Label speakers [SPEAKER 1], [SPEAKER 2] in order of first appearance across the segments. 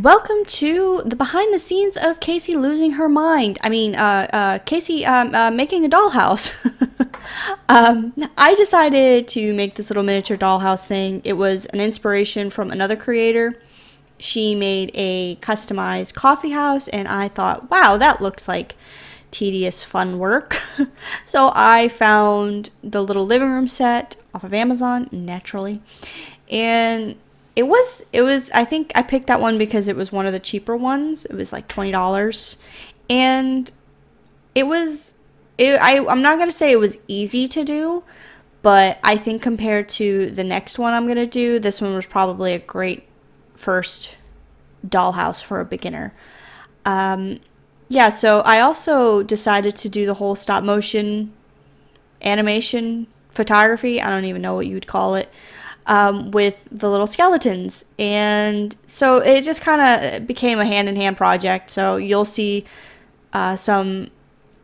[SPEAKER 1] Welcome to the behind the scenes of Casey losing her mind. Casey making a dollhouse. I decided to make this little miniature dollhouse thing. It was an inspiration from another creator. She made a customized coffee house, and I thought, wow, that looks like tedious fun work. So I found the little living room set off of Amazon, naturally, and it was I think I picked that one because it was one of the cheaper ones. It was like $20, and I'm not going to say it was easy to do, but I think compared to the next one I'm going to do, this one was probably a great first dollhouse for a beginner. So I also decided to do the whole stop motion animation photography. I don't even know what you would call it. With the little skeletons. And so it just kind of became a hand-in-hand project. So you'll see some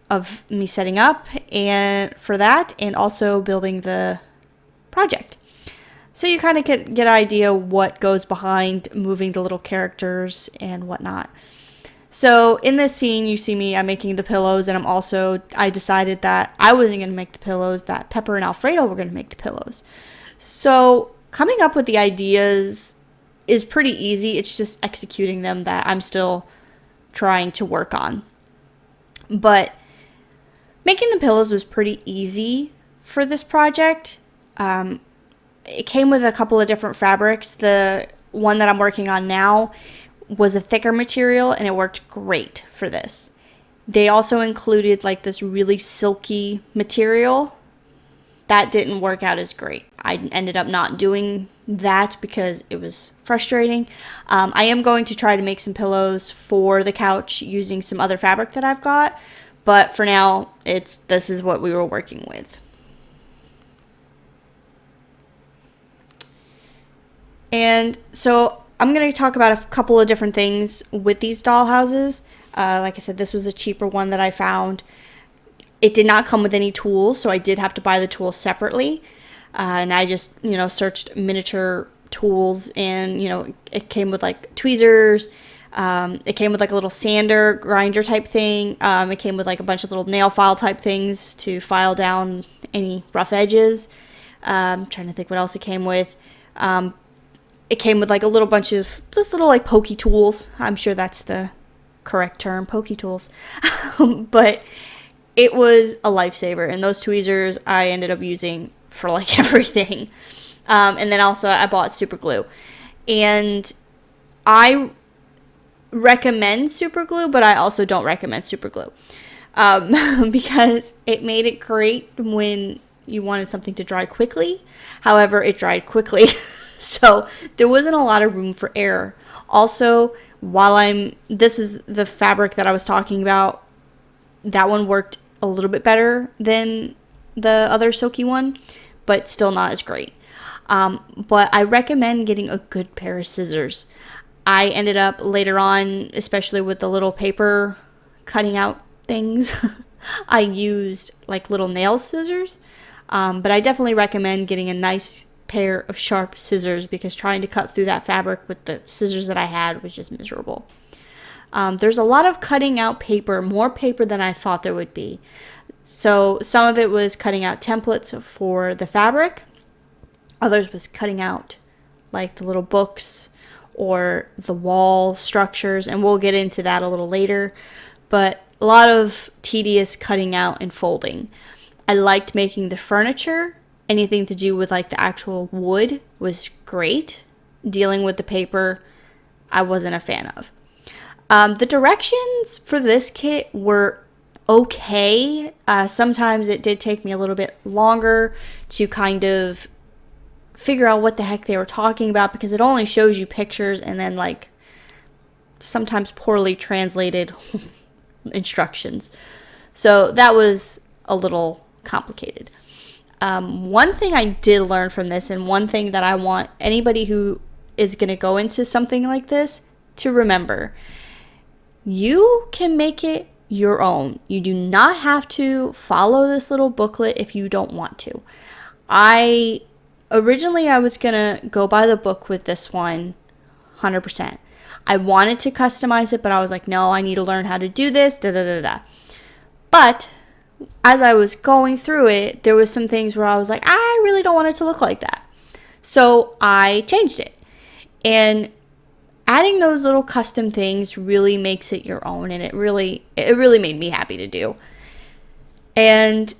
[SPEAKER 1] of me setting up and for that, and also building the project. So you kind of get an idea what goes behind moving the little characters and whatnot. So in this scene, you see me, I'm making the pillows, and I decided that I wasn't going to make the pillows, that Pepper and Alfredo were going to make the pillows. So coming up with the ideas is pretty easy. It's just executing them that I'm still trying to work on. But making the pillows was pretty easy for this project. It came with a couple of different fabrics. The one that I'm working on now was a thicker material, and it worked great for this. They also included like this really silky material. That didn't work out as great. I ended up not doing that because it was frustrating. I am going to try to make some pillows for the couch using some other fabric that I've got. But for now, this is what we were working with. And so I'm going to talk about a couple of different things with these dollhouses. Like I said, this was a cheaper one that I found. It did not come with any tools, so I did have to buy the tools separately. And I just, searched miniature tools, and, it came with like tweezers. It came with like a little sander, grinder type thing. It came with like a bunch of little nail file type things to file down any rough edges. I'm trying to think what else it came with. It came with like a little bunch of just little like pokey tools. I'm sure that's the correct term, pokey tools. But it was a lifesaver, and those tweezers I ended up using for like everything. And then also I bought super glue, and I recommend super glue, but I also don't recommend super glue because it made it great when you wanted something to dry quickly. However, it dried quickly, so there wasn't a lot of room for error. Also, this is the fabric that I was talking about. That one worked a little bit better than the other silky one, but still not as great. But I recommend getting a good pair of scissors. I ended up later on, especially with the little paper cutting out things, I used like little nail scissors. But I definitely recommend getting a nice pair of sharp scissors, because trying to cut through that fabric with the scissors that I had was just miserable. There's a lot of cutting out paper, more paper than I thought there would be. So some of it was cutting out templates for the fabric. Others was cutting out like the little books or the wall structures, and we'll get into that a little later. But a lot of tedious cutting out and folding. I liked making the furniture. Anything to do with like the actual wood was great. Dealing with the paper, I wasn't a fan of. The directions for this kit were okay. Sometimes it did take me a little bit longer to kind of figure out what the heck they were talking about, because it only shows you pictures and then like sometimes poorly translated instructions. So that was a little complicated. One thing I did learn from this, and one thing that I want anybody who is going to go into something like this to remember: you can make it your own. You do not have to follow this little booklet if you don't want to. Originally I was going to go by the book with this one 100%. I wanted to customize it, but I was like, no, I need to learn how to do this, da da da da. But as I was going through it, there was some things where I was like, I really don't want it to look like that. So I changed it. And adding those little custom things really makes it your own, and it really made me happy to do. And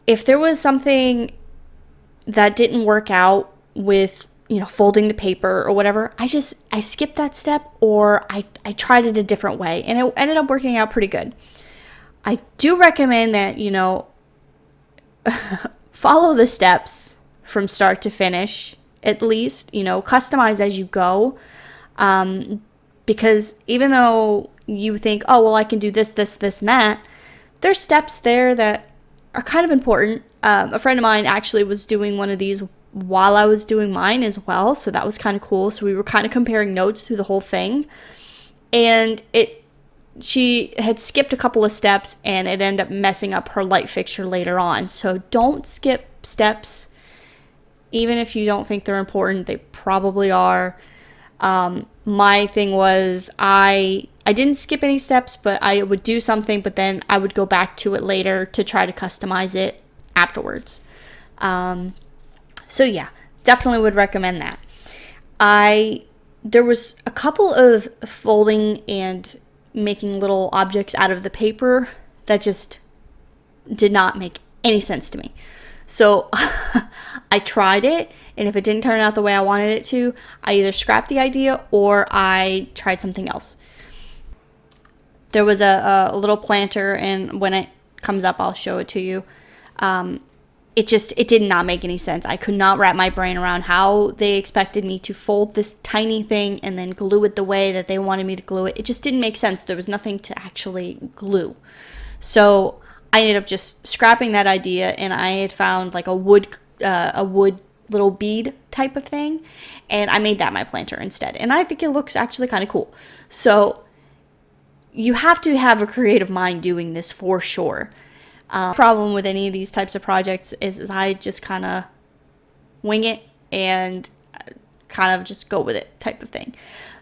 [SPEAKER 1] if there was something that didn't work out with, folding the paper or whatever, I skipped that step, or I tried it a different way, and it ended up working out pretty good. I do recommend that, follow the steps from start to finish, at least, customize as you go. Because even though you think, oh, well, I can do this, this, this, and that, there's steps there that are kind of important. A friend of mine actually was doing one of these while I was doing mine as well, so that was kind of cool. So we were kind of comparing notes through the whole thing, and she had skipped a couple of steps, and it ended up messing up her light fixture later on. So don't skip steps, even if you don't think they're important. They probably are. My thing was I didn't skip any steps, but I would do something, but then I would go back to it later to try to customize it afterwards. So yeah, definitely would recommend that. There was a couple of folding and making little objects out of the paper that just did not make any sense to me. So I tried it, and if it didn't turn out the way I wanted it to, I either scrapped the idea or I tried something else. There was a little planter, and when it comes up, I'll show it to you. It did not make any sense. I could not wrap my brain around how they expected me to fold this tiny thing and then glue it the way that they wanted me to glue it. It just didn't make sense. There was nothing to actually glue. So I ended up just scrapping that idea, and I had found like a wood little bead type of thing, and I made that my planter instead. And I think it looks actually kind of cool. So you have to have a creative mind doing this for sure. Problem with any of these types of projects is I just kind of wing it and kind of just go with it type of thing.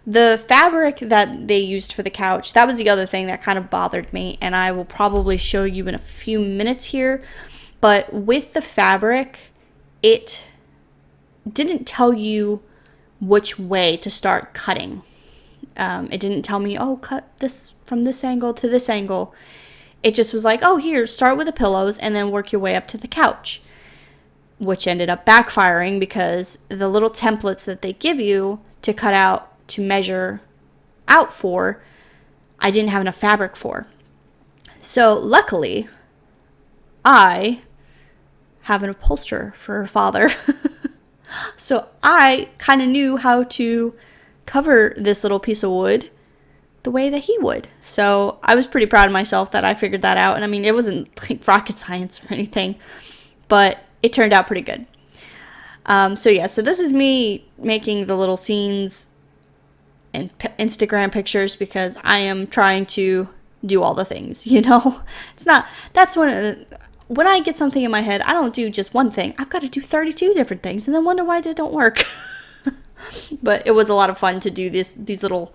[SPEAKER 1] The fabric that they used for the couch, that was the other thing that kind of bothered me, and I will probably show you in a few minutes here. But with the fabric, it didn't tell you which way to start cutting. It didn't tell me, oh, cut this from this angle to this angle. It just was like, oh, here, start with the pillows and then work your way up to the couch, which ended up backfiring because the little templates that they give you to cut out, to measure out for, I didn't have enough fabric for. So luckily, I have an upholsterer for a father. So I kind of knew how to cover this little piece of wood the way that he would. So I was pretty proud of myself that I figured that out. And I mean, it wasn't like rocket science or anything, but it turned out pretty good. So this is me making the little scenes and Instagram pictures because I am trying to do all the things, that's when I get something in my head, I don't do just one thing. I've got to do 32 different things and then wonder why they don't work. But it was a lot of fun to do these little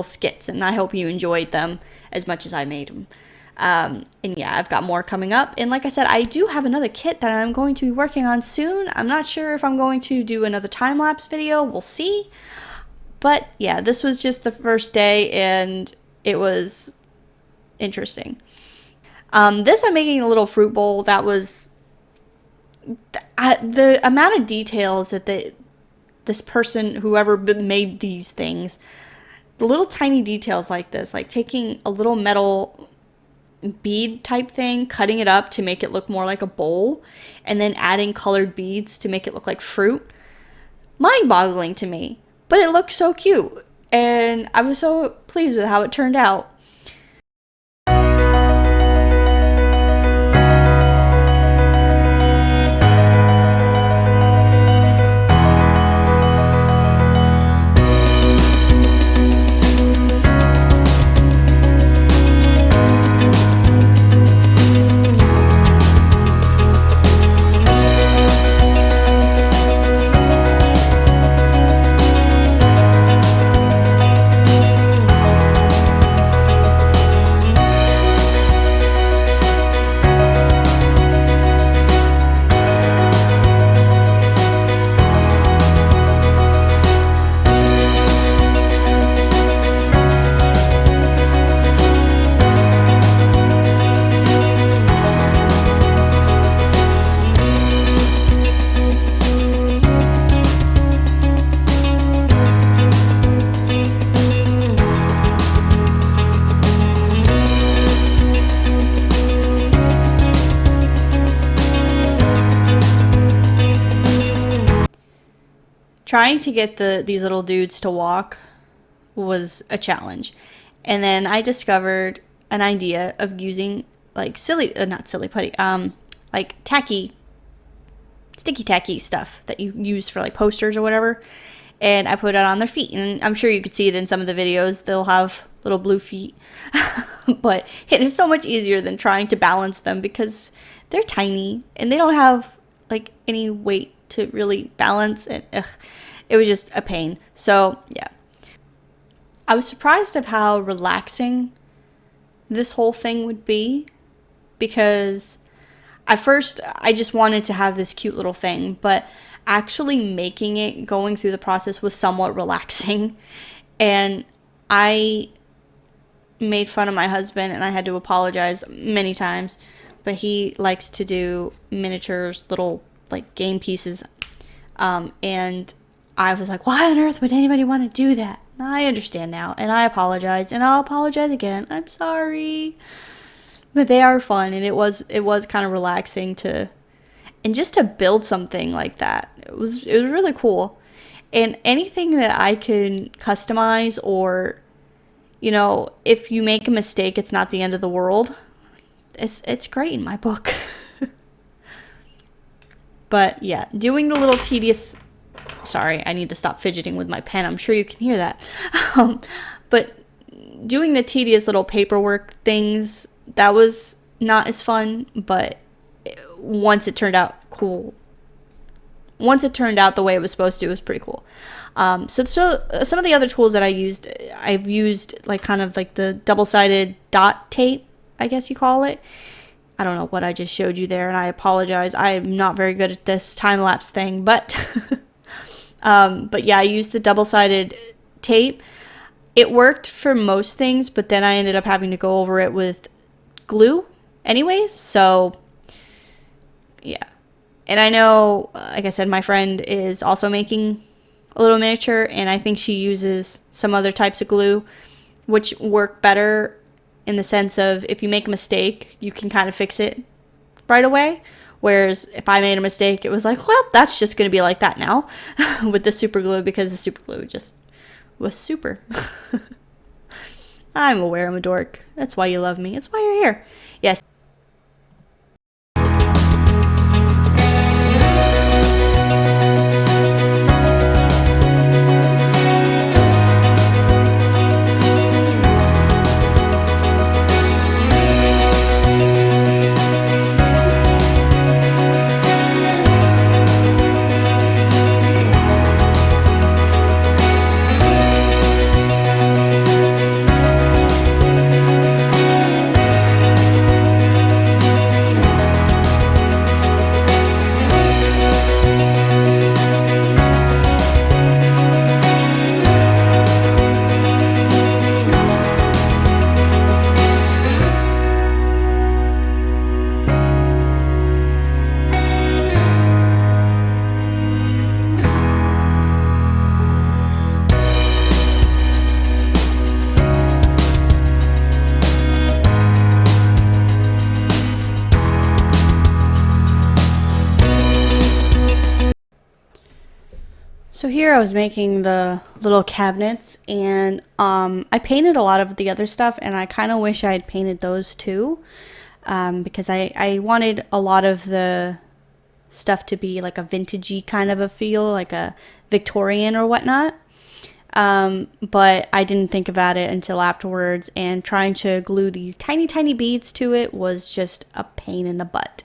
[SPEAKER 1] skits, and I hope you enjoyed them as much as I made them. And yeah, I've got more coming up. And like I said, I do have another kit that I'm going to be working on soon. I'm not sure if I'm going to do another time-lapse video. We'll see. But yeah, this was just the first day, and it was interesting. This I'm making a little fruit bowl that was... the amount of details that this person, whoever made these things, the little tiny details like this, like taking a little metal bead type thing, cutting it up to make it look more like a bowl, and then adding colored beads to make it look like fruit. Mind-boggling to me, but it looked so cute, and I was so pleased with how it turned out. trying to get these little dudes to walk was a challenge. And then I discovered an idea of using like not silly putty, like sticky tacky stuff that you use for like posters or whatever. And I put it on their feet, and I'm sure you could see it in some of the videos. They'll have little blue feet, but it is so much easier than trying to balance them because they're tiny and they don't have like any weight to really balance. And it was just a pain. So yeah, I was surprised of how relaxing this whole thing would be, because at first I just wanted to have this cute little thing, but actually making it, going through the process, was somewhat relaxing. And I made fun of my husband, and I had to apologize many times, but he likes to do miniatures, little like game pieces, and I was like, why on earth would anybody want to do that? I understand now, and I apologize, and I'll apologize again. I'm sorry. But they are fun, and it was kind of relaxing to, and just to build something like that. It was really cool. And anything that I can customize, or, you know, if you make a mistake, it's not the end of the world. It's great in my book. But yeah, doing the little tedious, sorry, I need to stop fidgeting with my pen. I'm sure you can hear that. But doing the tedious little paperwork things, that was not as fun, but once it turned out the way it was supposed to, it was pretty cool. So some of the other tools that I've used like kind of like the double-sided dot tape, I guess you call it. I don't know what I just showed you there, and I apologize. I'm not very good at this time-lapse thing, but but yeah, I used the double-sided tape. It worked for most things, but then I ended up having to go over it with glue anyways, so yeah. And I know, like I said, my friend is also making a little miniature, and I think she uses some other types of glue which work better, in the sense of if you make a mistake, you can kind of fix it right away. Whereas if I made a mistake, it was like, well, that's just going to be like that now with the super glue, because the super glue just was super. I'm aware I'm a dork. That's why you love me. That's why you're here. Yes. So here I was making the little cabinets, and I painted a lot of the other stuff, and I kind of wish I had painted those too, because I wanted a lot of the stuff to be like a vintagey kind of a feel, like a Victorian or whatnot. But I didn't think about it until afterwards, and trying to glue these tiny, tiny beads to it was just a pain in the butt.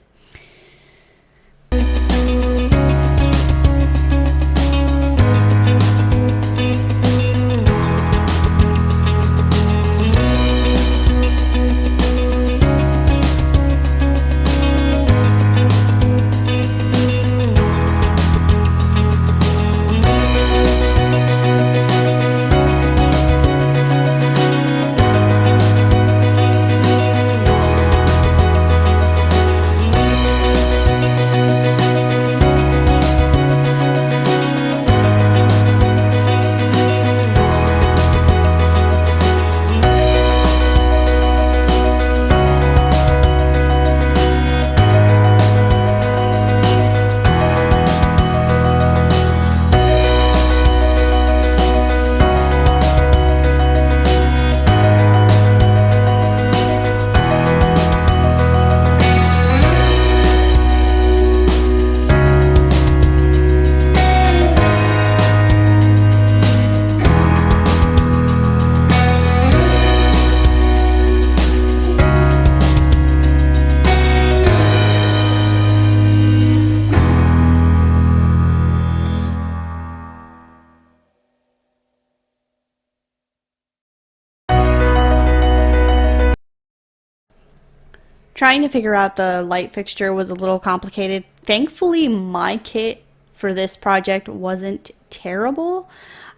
[SPEAKER 1] Trying to figure out the light fixture was a little complicated. Thankfully, my kit for this project wasn't terrible.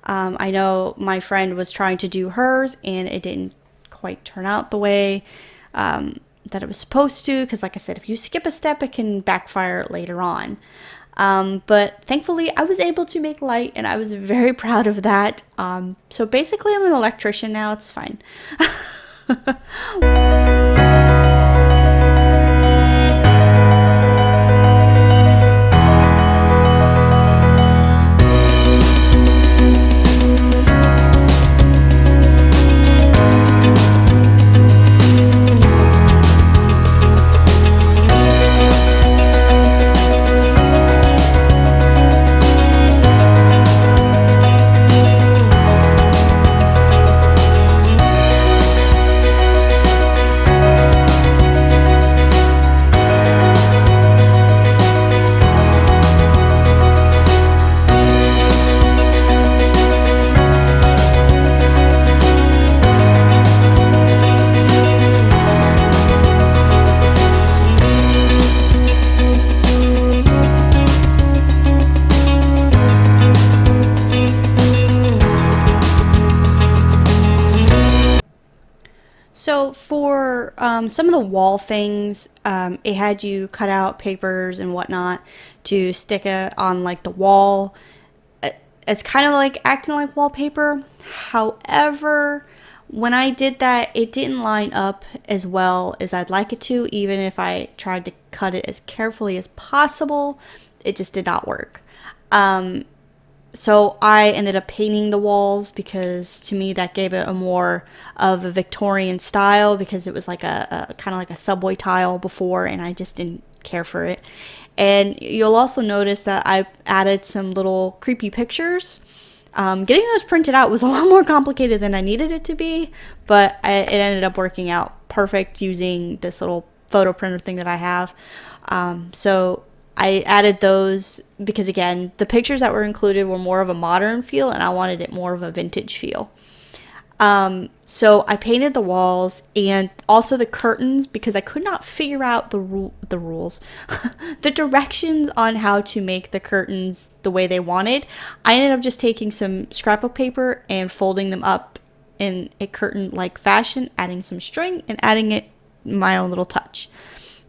[SPEAKER 1] I know my friend was trying to do hers and it didn't quite turn out the way that it was supposed to, because like I said, if you skip a step, it can backfire later on. But thankfully I was able to make light and I was very proud of that. So basically I'm an electrician now, it's fine. So for some of the wall things, it had you cut out papers and whatnot to stick it on like the wall. It's kind of like acting like wallpaper. However, when I did that, it didn't line up as well as I'd like it to. Even if I tried to cut it as carefully as possible, it just did not work. So I ended up painting the walls because to me that gave it a more of a Victorian style, because it was like a kind of like a subway tile before and I just didn't care for it. And you'll also notice that I added some little creepy pictures. Getting those printed out was a lot more complicated than I needed it to be, but it ended up working out perfect using this little photo printer thing that I have. So I added those because, again, the pictures that were included were more of a modern feel and I wanted it more of a vintage feel. So I painted the walls and also the curtains because I could not figure out the rules, the directions on how to make the curtains the way they wanted. I ended up just taking some scrapbook paper and folding them up in a curtain-like fashion, adding some string and adding it my own little touch.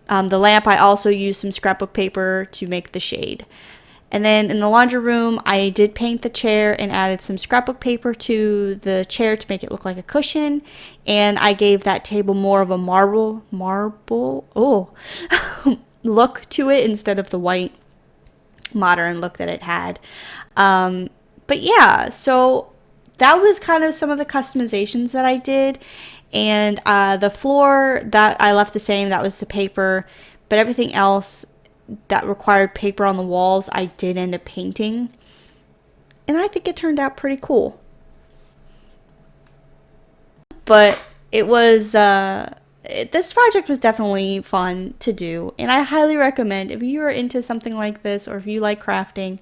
[SPEAKER 1] The lamp, I also used some scrapbook paper to make the shade. And then in the laundry room, I did paint the chair and added some scrapbook paper to the chair to make it look like a cushion. And I gave that table more of a marble look to it instead of the white modern look that it had. But yeah, so that was kind of some of the customizations that I did. And the floor, that I left the same, that was the paper. But everything else that required paper on the walls, I did end up painting. And I think it turned out pretty cool. But it was, this project was definitely fun to do. And I highly recommend, if you are into something like this or if you like crafting,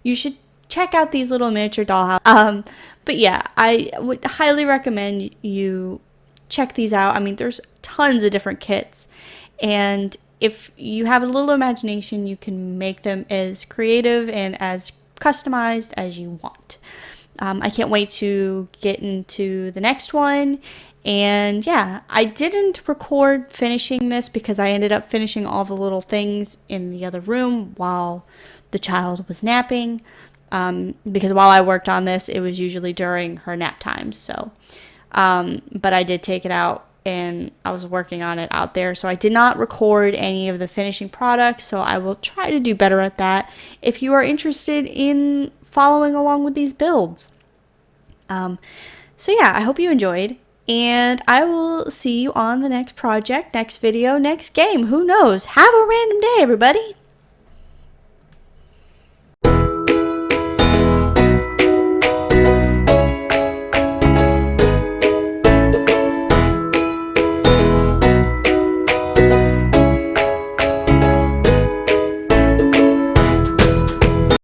[SPEAKER 1] you should check out these little miniature dollhouses. But yeah, I would highly recommend you check these out. I mean, there's tons of different kits. And if you have a little imagination, you can make them as creative and as customized as you want. I can't wait to get into the next one. And yeah, I didn't record finishing this because I ended up finishing all the little things in the other room while the child was napping. Because while I worked on this, it was usually during her nap times. So, but I did take it out and I was working on it out there. So I did not record any of the finishing products. So I will try to do better at that if you are interested in following along with these builds. So yeah, I hope you enjoyed. And I will see you on the next project, next video, next game. Who knows? Have a random day, everybody.